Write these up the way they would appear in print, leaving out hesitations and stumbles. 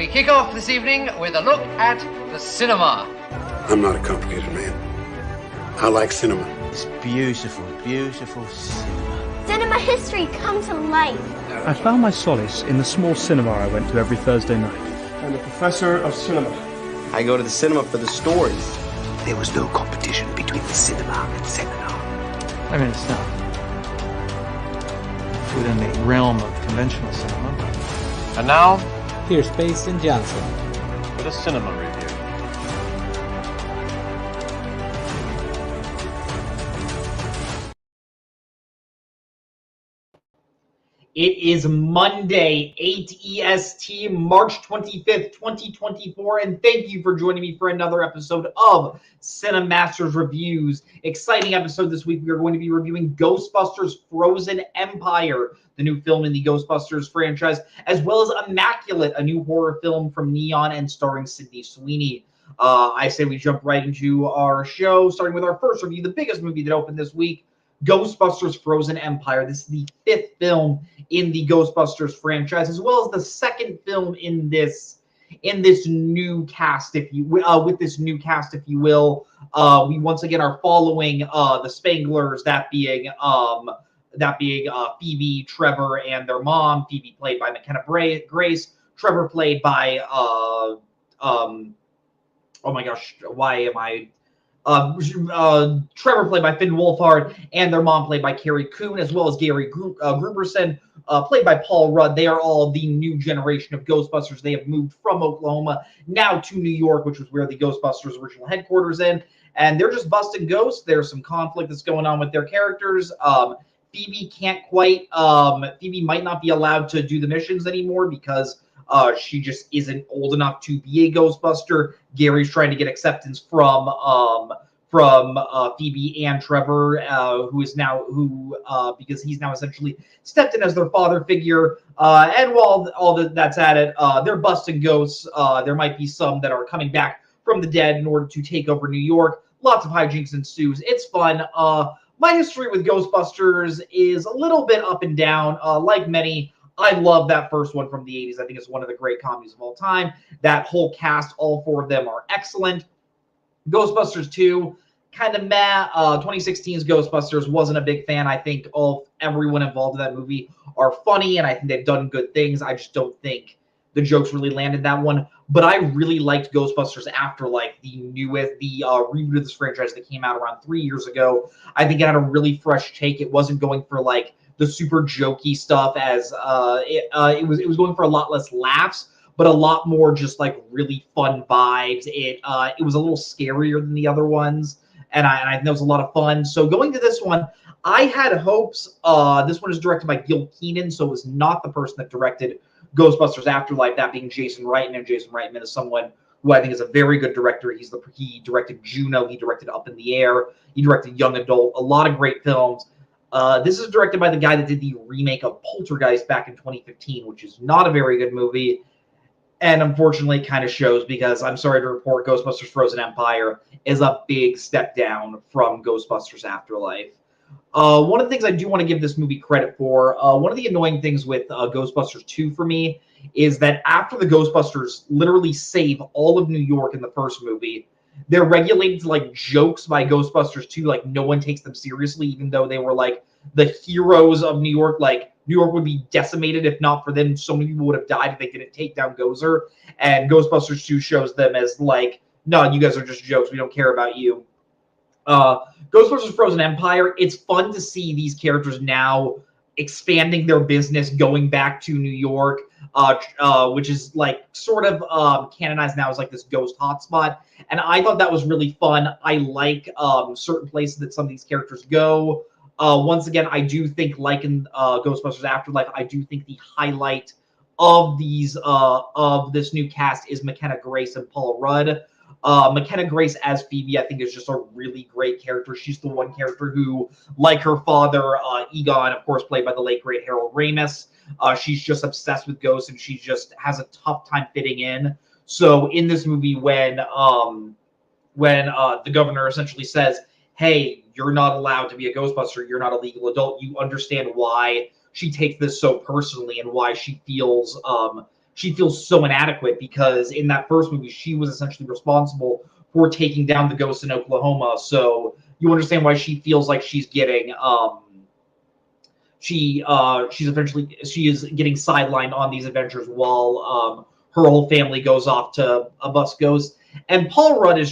We kick off this evening with a look at the cinema. I'm not a complicated man. I like cinema. It's beautiful, beautiful cinema. Cinema history come to life. I found my solace in the small cinema I went to every Thursday night. I'm a professor of cinema. I go to the cinema for the stories. There was no competition between the cinema and seminar. I mean, it's not within the realm of conventional cinema. And now, here's Space and Johnson with a cinema review. It is Monday, 8 EST, March 25th, 2024, and thank you for joining me for another episode of Ciemasters Reviews. Exciting episode this week. We are going to be reviewing Ghostbusters Frozen Empire, the new film in the Ghostbusters franchise, as well as Immaculate, a new horror film from Neon and starring Sydney Sweeney. I say we jump right into our show, starting with our first review, the biggest movie that opened this week, Ghostbusters Frozen Empire. This is the fifth film in the Ghostbusters franchise, as well as the second film in this new cast, with this new cast, if you will. We once again are following the Spanglers, that being Phoebe, Trevor, and their mom. Phoebe played by McKenna Grace, Trevor played by oh my gosh, why am I? Trevor played by Finn Wolfhard, and their mom played by Carrie Coon, as well as Gary Gruberson, played by Paul Rudd. They are all the new generation of Ghostbusters. They have moved from Oklahoma now to New York, which was where the Ghostbusters original headquarters in, and they're just busting ghosts. There's some conflict that's going on with their characters. Phoebe might not be allowed to do the missions anymore because she just isn't old enough to be a Ghostbuster. Gary's trying to get acceptance from Phoebe and Trevor, because he's now essentially stepped in as their father figure. And while that's at it, they're busting ghosts. There might be some that are coming back from the dead in order to take over New York. Lots of hijinks ensues. It's fun. My history with Ghostbusters is a little bit up and down. Like many, I love that first one from the 80s. I think it's one of the great comedies of all time. That whole cast, all four of them are excellent. Ghostbusters 2, kind of meh. 2016's Ghostbusters, wasn't a big fan. I think everyone involved in that movie are funny, and I think they've done good things. I just don't think the jokes really landed that one. But I really liked Ghostbusters Afterlife, the reboot of this franchise that came out around 3 years ago. I think it had a really fresh take. It wasn't going for like the super jokey stuff as it was going for a lot less laughs, but a lot more just like really fun vibes. It was a little scarier than the other ones, and I think that was a lot of fun. So going to this one, I had hopes. This one is directed by Gil Keenan, so it was not the person that directed Ghostbusters Afterlife, that being Jason Reitman. And Jason Reitman is someone who I think is a very good director. He directed Juno, he directed Up in the Air, he directed Young Adult, a lot of great films. This is directed by the guy that did the remake of Poltergeist back in 2015, which is not a very good movie, and unfortunately kind of shows, because I'm sorry to report, Ghostbusters Frozen Empire is a big step down from Ghostbusters Afterlife. One of the things I do want to give this movie credit for, one of the annoying things with Ghostbusters 2 for me is that after the Ghostbusters literally save all of New York in the first movie, they're regulated to like jokes by Ghostbusters 2. Like no one takes them seriously, even though they were like the heroes of New York. Like New York would be decimated if not for them. So many people would have died if they didn't take down Gozer. And Ghostbusters 2 shows them as like, no, you guys are just jokes. We don't care about you. Ghostbusters Frozen Empire, it's fun to see these characters now expanding their business, going back to New York, which is like sort of canonized now as like this ghost hotspot. And I thought that was really fun. I like certain places that some of these characters go. Once again, I do think, like in Ghostbusters Afterlife, I do think the highlight of this new cast is McKenna Grace and Paul Rudd. McKenna Grace as Phoebe, I think, is just a really great character. She's the one character who, like her father, Egon, of course, played by the late, great Harold Ramis, she's just obsessed with ghosts, and she just has a tough time fitting in. So in this movie, when the governor essentially says, hey, you're not allowed to be a Ghostbuster, you're not a legal adult, you understand why she takes this so personally and why she feels she feels so inadequate because in that first movie, she was essentially responsible for taking down the ghosts in Oklahoma. So you understand why she feels like she's getting she is getting sidelined on these adventures while her whole family goes off to bust ghosts. And Paul Rudd is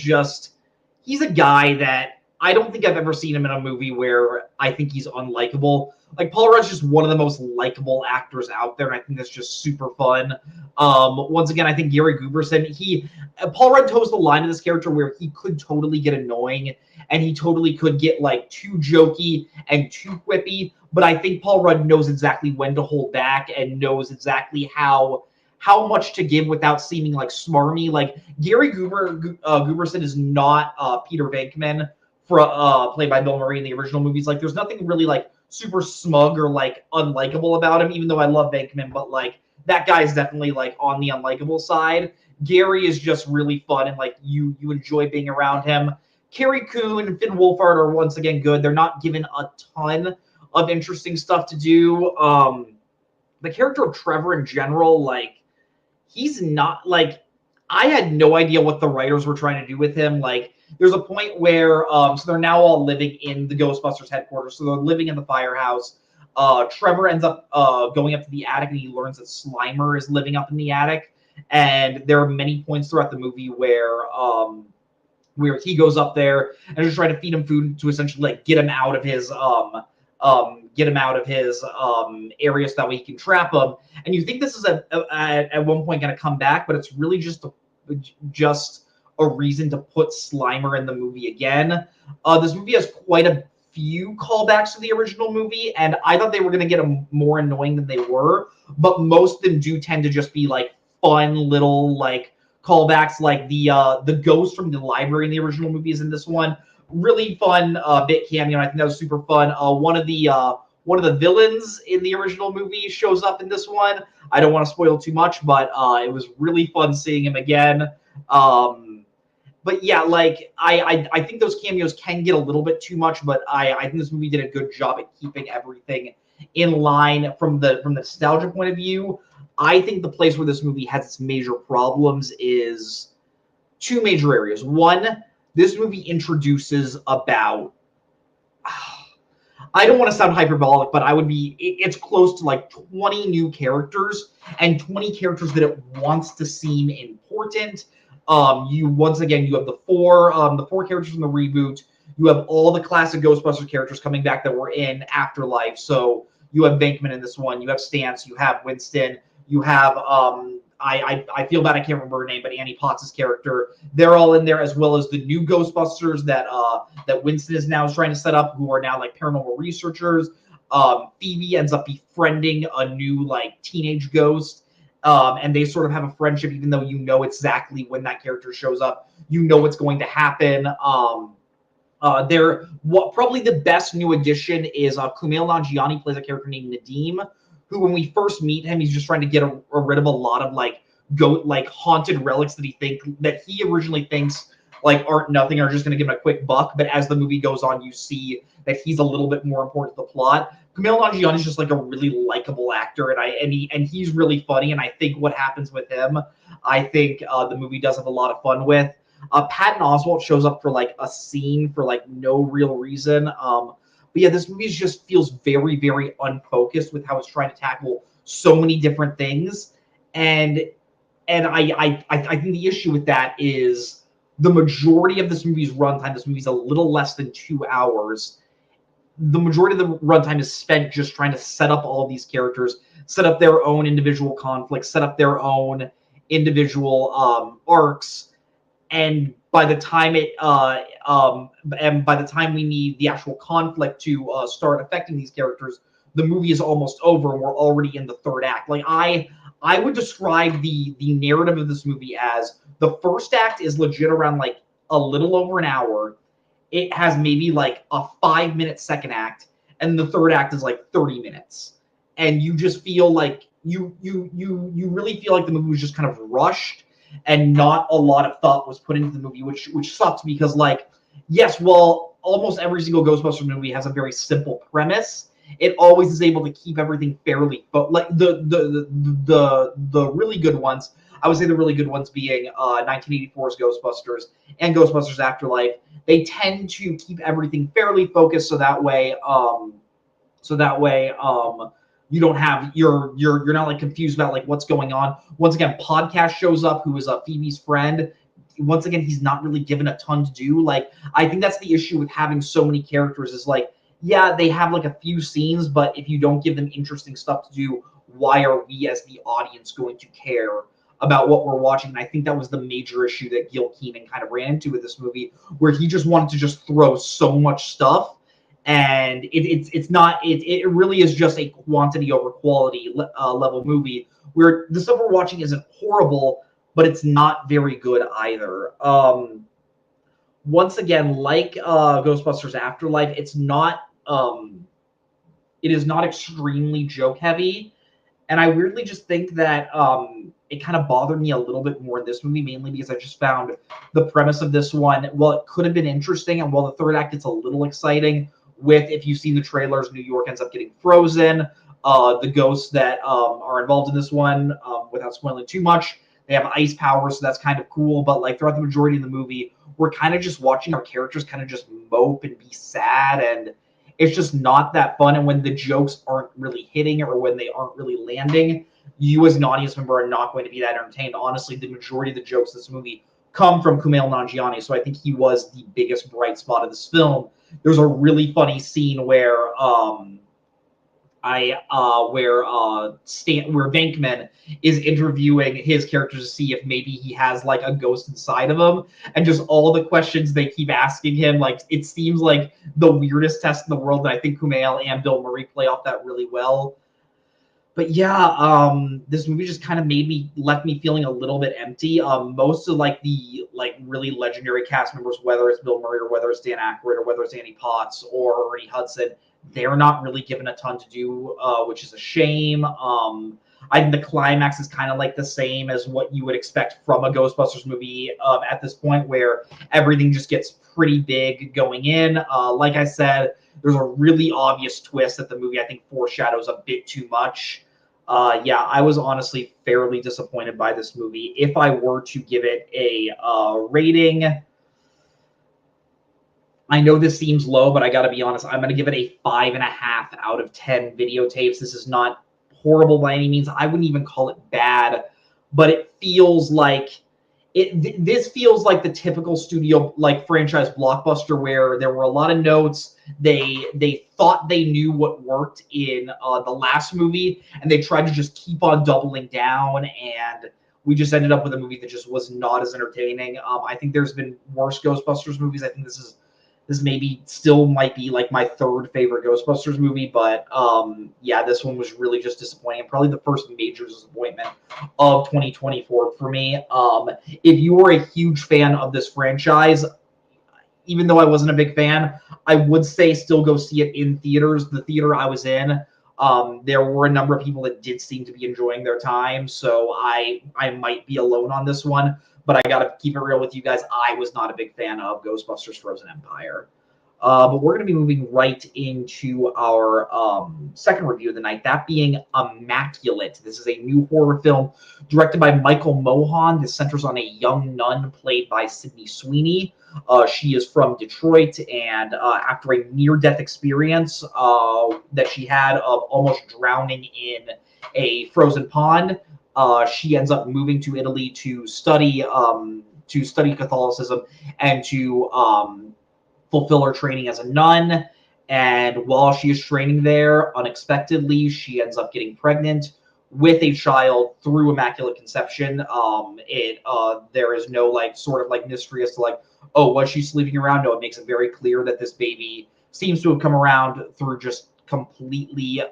he's a guy that I don't think I've ever seen him in a movie where I think he's unlikable. Like, Paul Rudd's just one of the most likable actors out there, and I think that's just super fun. Once again, I think Gary Gooberson, Paul Rudd toes the line of this character where he could totally get annoying, and he totally could get, like, too jokey and too quippy, but I think Paul Rudd knows exactly when to hold back and knows exactly how much to give without seeming, like, smarmy. Like, Gary Gooberson is not Peter Venkman, played by Bill Murray in the original movies. Like, there's nothing really, like, super smug or, like, unlikable about him, even though I love Venkman, but, like, that guy is definitely, like, on the unlikable side. Gary is just really fun, and, like, you enjoy being around him. Carrie Coon and Finn Wolfhard are once again good. They're not given a ton of interesting stuff to do. The character of Trevor in general, like, he's not, like, I had no idea what the writers were trying to do with him. Like, there's a point where, so they're now all living in the Ghostbusters headquarters. So they're living in the firehouse. Trevor ends up going up to the attic, and he learns that Slimer is living up in the attic. And there are many points throughout the movie where he goes up there and just trying to feed him food to essentially, like, get him out of his area so that way he can trap him. And you think this is at one point going to come back, but it's really just a reason to put Slimer in the movie again. This movie has quite a few callbacks to the original movie, and I thought they were going to get more annoying than they were, but most of them do tend to just be, like, fun little, like, callbacks. Like the ghost from the library in the original movie is in this one. Really fun bit cameo, and I think that was super fun. One of the villains in the original movie shows up in this one. I don't want to spoil too much, but it was really fun seeing him again. But yeah, like, I think those cameos can get a little bit too much, but I think this movie did a good job at keeping everything in line from the nostalgia point of view. I think the place where this movie has its major problems is two major areas. One, this movie introduces about, I don't want to sound hyperbolic, but it's close to like 20 new characters and 20 characters that it wants to seem important. You have the four characters from the reboot. You have all the classic Ghostbusters characters coming back that were in Afterlife. So you have Venkman in this one. You have Stantz. You have Winston. You have I feel bad I can't remember her name, but Annie Potts' character. They're all in there, as well as the new Ghostbusters that Winston is now trying to set up, who are now like paranormal researchers. Phoebe ends up befriending a new like teenage ghost. And they sort of have a friendship, even though you know exactly when that character shows up. You know what's going to happen. Probably the best new addition is Kumail Nanjiani plays a character named Nadeem, who when we first meet him, he's just trying to get rid of a lot of like haunted relics that he originally thinks like aren't nothing, are just going to give him a quick buck. But as the movie goes on, you see that he's a little bit more important to the plot. Kumail Nanjiani is just like a really likable actor, and he's really funny. And I think what happens with him, I think the movie does have a lot of fun with. Patton Oswalt shows up for like a scene for like no real reason. But yeah, this movie just feels very, very unfocused with how it's trying to tackle so many different things. And I think the issue with that is the majority of this movie's runtime. This movie's a little less than 2 hours. The majority of the runtime is spent just trying to set up all of these characters, set up their own individual conflicts, set up their own individual arcs. And by the time we need the actual conflict to start affecting these characters, the movie is almost over and we're already in the third act. Like I would describe the narrative of this movie as the first act is legit around like a little over an hour. It has maybe like a 5-minute second act, and the third act is like 30 minutes. And you just feel like you really feel like the movie was just kind of rushed, and not a lot of thought was put into the movie, which sucks because, like, yes, well, almost every single Ghostbusters movie has a very simple premise. it always is able to keep everything fairly, but like the really good ones, I would say the really good ones being 1984's Ghostbusters and Ghostbusters Afterlife. They tend to keep everything fairly focused, so that way you don't have you're not like confused about like what's going on. Once again, Podcast shows up, who is Phoebe's friend. Once again, he's not really given a ton to do. Like, I think that's the issue with having so many characters is like, yeah, they have like a few scenes, but if you don't give them interesting stuff to do, why are we as the audience going to care about what we're watching? And I think that was the major issue that Gil Kenan kind of ran into with this movie, where he just wanted to just throw so much stuff, and it really is just a quantity over quality level movie, where the stuff we're watching isn't horrible, but it's not very good either. Once again, like Ghostbusters Afterlife, it is not extremely joke heavy, and I weirdly just think that it kind of bothered me a little bit more in this movie, mainly because I just found the premise of this one, while it could have been interesting, and while the third act gets a little exciting, with, if you've seen the trailers, New York ends up getting frozen. The ghosts that are involved in this one, without spoiling too much, they have ice powers, so that's kind of cool. But like throughout the majority of the movie, we're kind of just watching our characters kind of just mope and be sad, and it's just not that fun. And when the jokes aren't really hitting or when they aren't really landing, you as an audience member are not going to be that entertained. Honestly, the majority of the jokes in this movie come from Kumail Nanjiani, so I think he was the biggest bright spot of this film. There's a really funny scene where Venkman is interviewing his characters to see if maybe he has like a ghost inside of him, and just all the questions they keep asking him, like, it seems like the weirdest test in the world. And I think Kumail and Bill Murray play off that really well. But yeah, this movie just kind of left me feeling a little bit empty. Most of like the really legendary cast members, whether it's Bill Murray or whether it's Dan Aykroyd or whether it's Annie Potts or Ernie Hudson, they're not really given a ton to do, which is a shame. I think the climax is kind of like the same as what you would expect from a Ghostbusters movie at this point, where everything just gets pretty big going in. Like I said, there's a really obvious twist that the movie, I think, foreshadows a bit too much. Yeah, I was honestly fairly disappointed by this movie. If I were to give it a rating, I know this seems low, but I got to be honest, I'm going to give it a 5.5 out of 10 videotapes. This is not horrible by any means. I wouldn't even call it bad, but it feels like this feels like the typical studio like franchise blockbuster where there were a lot of notes. They thought they knew what worked in the last movie, and they tried to just keep on doubling down, and we just ended up with a movie that just was not as entertaining. I think there's been worse Ghostbusters movies. I think this maybe still might be like my third favorite Ghostbusters movie, but yeah, this one was really just disappointing, and probably the first major disappointment of 2024 for me. If you were a huge fan of this franchise, even though I wasn't a big fan, I would say still go see it in theaters. The theater I was in, there were a number of people that did seem to be enjoying their time, so I might be alone on this one. But I got to keep it real with you guys. I was not a big fan of Ghostbusters Frozen Empire. But we're going to be moving right into our second review of the night, that being Immaculate. This is a new horror film directed by Michael Mohan. This centers on a young nun played by Sydney Sweeney. She is from Detroit, and after a near-death experience that she had of almost drowning in a frozen pond, she ends up moving to Italy to study Catholicism and to fulfill her training as a nun. And while she is training there, unexpectedly, she ends up getting pregnant with a child through Immaculate Conception. There is no sort of mystery as to oh, was she sleeping around? No, it makes it very clear that this baby seems to have come around through just completely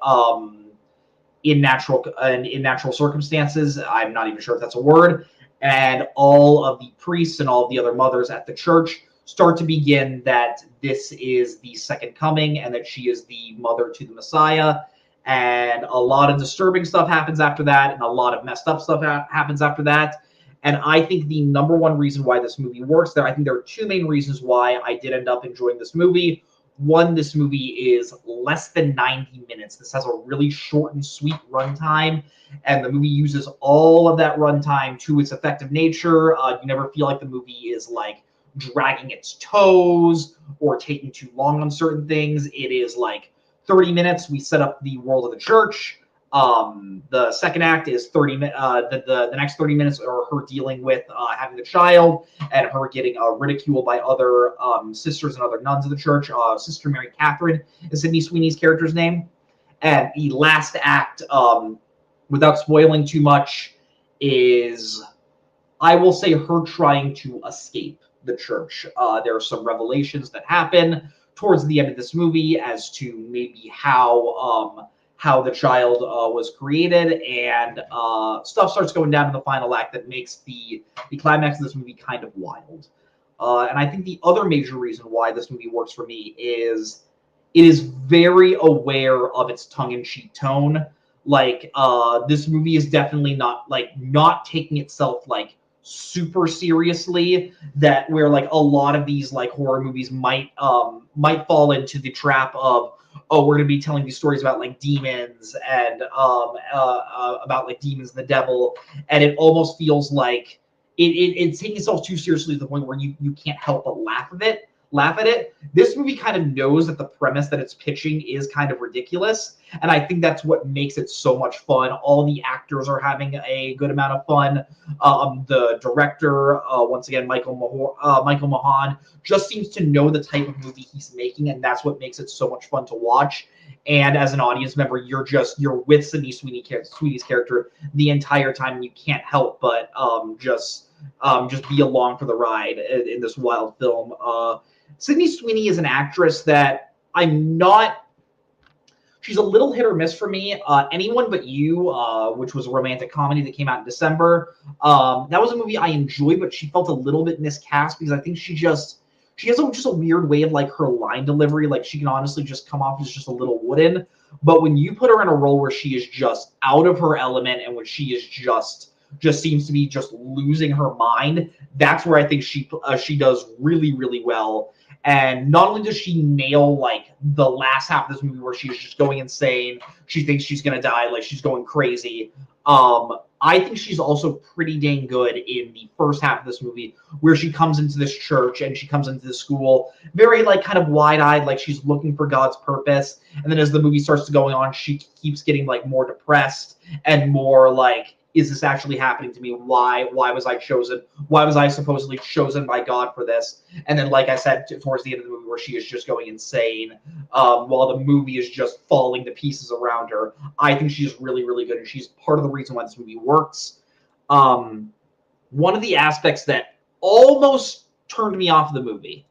in natural circumstances. I'm not even sure if that's a word. And all of the priests and all of the other mothers at the church start to begin that this is the second coming and that she is the mother to the Messiah. And a lot of disturbing stuff happens after that, and a lot of messed up stuff happens after that. And I think the number one reason why this movie works I think there are two main reasons why I did end up enjoying this movie. One, this movie is less than 90 minutes. This has a really short and sweet runtime, and the movie uses all of that runtime to its effective nature. You never feel like the movie is like dragging its toes or taking too long on certain things. It is like 30 minutes. We set up the world of the church. The second act is 30 minutes. The next 30 minutes are her dealing with having a child and her getting ridiculed by other sisters and other nuns of the church. Sister Mary Catherine is Sydney Sweeney's character's name. And the last act, without spoiling too much, is, I will say, her trying to escape the church. There are some revelations that happen towards the end of this movie as to maybe how the child was created, and stuff starts going down in the final act that makes the climax of this movie kind of wild. And I think the other major reason why this movie works for me is it is very aware of its tongue-in-cheek tone. Like, this movie is definitely not taking itself like super seriously, that where like a lot of these like horror movies might fall into the trap of, oh, we're going to be telling these stories about like demons and about like demons and the devil, and it almost feels like it's taking itself too seriously to the point where you can't help but laugh at it. This movie kind of knows that the premise that it's pitching is kind of ridiculous, and I think that's what makes it so much fun. All the actors are having a good amount of fun. The director, once again, Michael Mahan, just seems to know the type of movie he's making, and that's what makes it so much fun to watch. And as an audience member, you're with Sydney Sweeney's character the entire time, and you can't help but just be along for the ride in this wild film. Sydney Sweeney is an actress that she's a little hit or miss for me. Anyone But You, which was a romantic comedy that came out in December. That was a movie I enjoyed, but she felt a little bit miscast because I think she has just a weird way of like her line delivery. Like, she can honestly just come off as just a little wooden. But when you put her in a role where she is just out of her element and when she is just seems to be just losing her mind, that's where I think she does really, really well. And not only does she nail like the last half of this movie where she's just going insane, she thinks she's gonna die, like she's going crazy. I think she's also pretty dang good in the first half of this movie where she comes into this church and she comes into the school very like kind of wide-eyed, like she's looking for God's purpose. And then as the movie starts to go on, she keeps getting like more depressed and more like, is this actually happening to me? Why was I chosen? Why was I supposedly chosen by God for this? And then, like I said, towards the end of the movie where she is just going insane while the movie is just falling to pieces around her, I think she's really, really good. And she's part of the reason why this movie works. One of the aspects that almost turned me off of the movie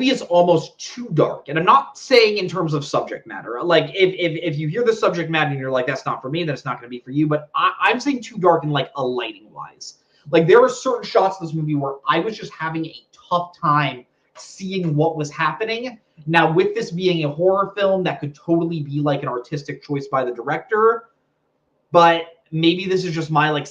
is almost too dark. And I'm not saying in terms of subject matter. Like, if you hear the subject matter and you're like, that's not for me, then it's not going to be for you. But I'm saying too dark in like a lighting wise. Like, there are certain shots in this movie where I was just having a tough time seeing what was happening. Now, with this being a horror film, that could totally be like an artistic choice by the director. But maybe this is just my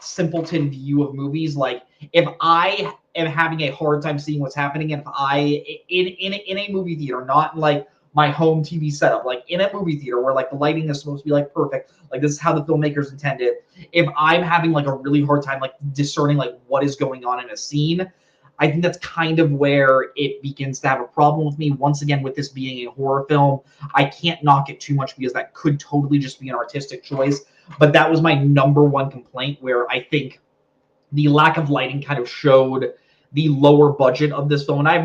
simpleton view of movies. Like, if I am having a hard time seeing what's happening, and if I in a movie theater, not in like my home TV setup, like in a movie theater where like the lighting is supposed to be like perfect, like this is how the filmmakers intended, if I'm having like a really hard time like discerning like what is going on in a scene, I think that's kind of where it begins to have a problem with me. Once again, with this being a horror film, I can't knock it too much because that could totally just be an artistic choice. But that was my number one complaint, where I think the lack of lighting kind of showed the lower budget of this film. And I have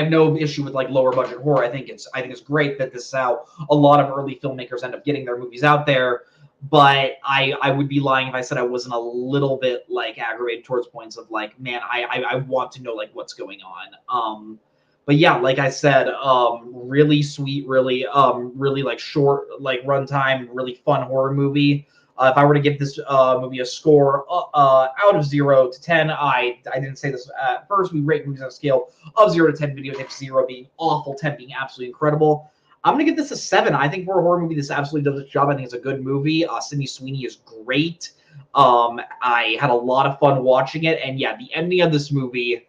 no issue with like lower budget horror. I think it's great that this is how a lot of early filmmakers end up getting their movies out there. But I would be lying if I said I wasn't a little bit like aggravated towards points of like, man, I want to know like what's going on. But yeah, like I said, really sweet, really like short, like runtime, really fun horror movie. If I were to give this movie a score out of 0 to 10, I didn't say this at first. We rate movies on a scale of 0 to 10, videotape 0 being awful, 10 being absolutely incredible. I'm going to give this a 7. I think for a horror movie, this absolutely does its job. I think it's a good movie. Sydney Sweeney is great. I had a lot of fun watching it. And yeah, the ending of this movie,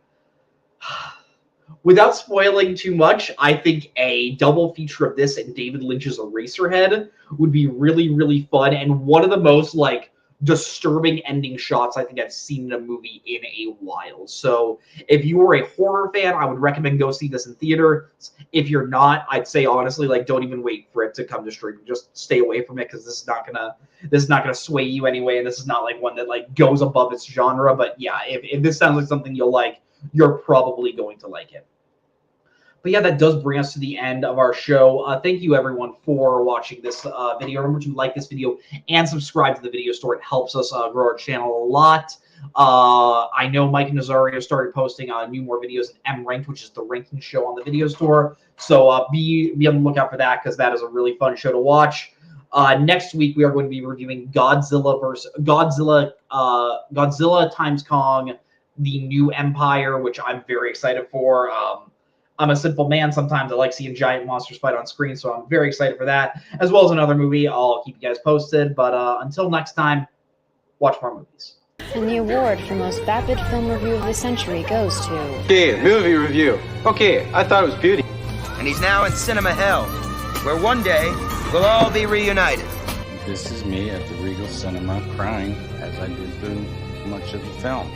Without spoiling too much, I think a double feature of this and David Lynch's Eraserhead would be really, really fun, and one of the most like disturbing ending shots I think I've seen in a movie in a while. So if you are a horror fan, I would recommend go see this in theater. If you're not, I'd say honestly, like, don't even wait for it to come to streaming. Just stay away from it, because this is not gonna sway you anyway, and this is not like one that like goes above its genre. But yeah, if this sounds like something you'll like, you're probably going to like it. But yeah, that does bring us to the end of our show. Thank you, everyone, for watching this video. Remember to like this video and subscribe to the video store. It helps us grow our channel a lot. I know Mike and Nazario started posting more videos in M Ranked, which is the ranking show on the video store. So be on the lookout for that, because that is a really fun show to watch. Next week, we are going to be reviewing Godzilla times Kong, the New Empire, which I'm very excited for. I'm a simple man. Sometimes I like seeing giant monsters fight on screen, so I'm very excited for that, as well as another movie. I'll keep you guys posted. But until next time, watch more movies. And the award for most vapid film review of the century goes to... Okay, movie review. Okay, I thought it was Beauty. And he's now in cinema hell, where one day we'll all be reunited. This is me at the Regal Cinema crying as I did through much of the film.